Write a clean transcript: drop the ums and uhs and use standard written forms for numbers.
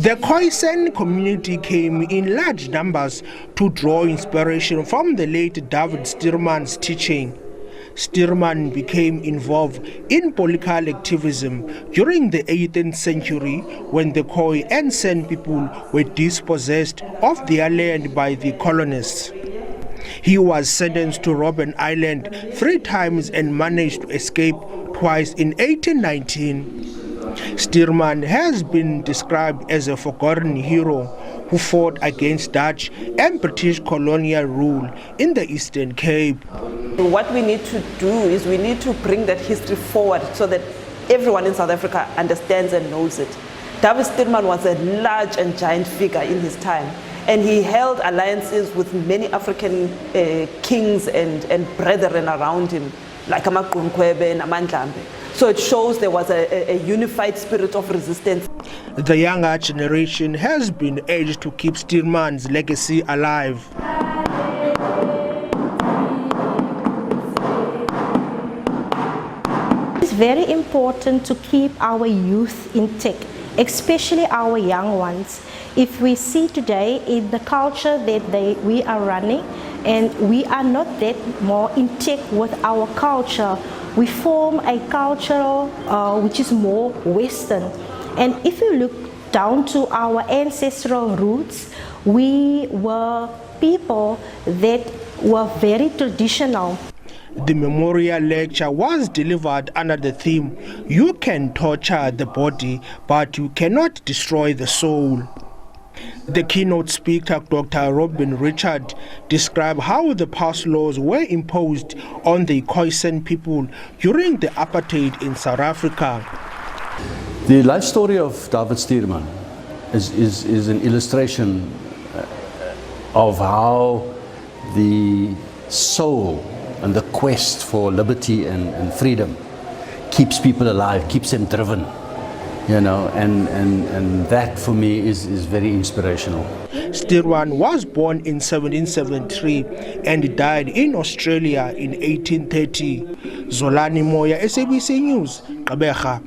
The Khoi and San community came in large numbers to draw inspiration from the late Dawid Stuurman's teaching. Stuurman became involved in political activism during the 18th century when the Khoi and San people were dispossessed of their land by the colonists. He was sentenced to Robben Island 3 times and managed to escape twice in 1819. Stuurman has been described as a forgotten hero who fought against Dutch and British colonial rule in the Eastern Cape. What we need to do is we need to bring that history forward so that everyone in South Africa understands and knows it. Dawid Stuurman was a large and giant figure in his time, and he held alliances with many African kings and brethren around him, like Gqeberha and Amandlambe. So it shows there was a unified spirit of resistance. The younger generation has been urged to keep Stuurman's legacy alive. It's very important to keep our youth intact, especially our young ones. If we see today in the culture that we are running, and we are not that more intact with our culture, we form a culture which is more Western. And if you look down to our ancestral roots, we were people that were very traditional. The memorial lecture was delivered under the theme, "You can torture the body, but you cannot destroy the soul." The keynote speaker, Dr. Robin Richard, described how the past laws were imposed on the Khoi and San people during the apartheid in South Africa. The life story of Dawid Stuurman is an illustration of how the soul and the quest for liberty and freedom keeps people alive, keeps them driven. You know, and that for me is very inspirational. Stuurman was born in 1773 and died in Australia in 1830. Zolani, Moya, SABC News, Gqeberha.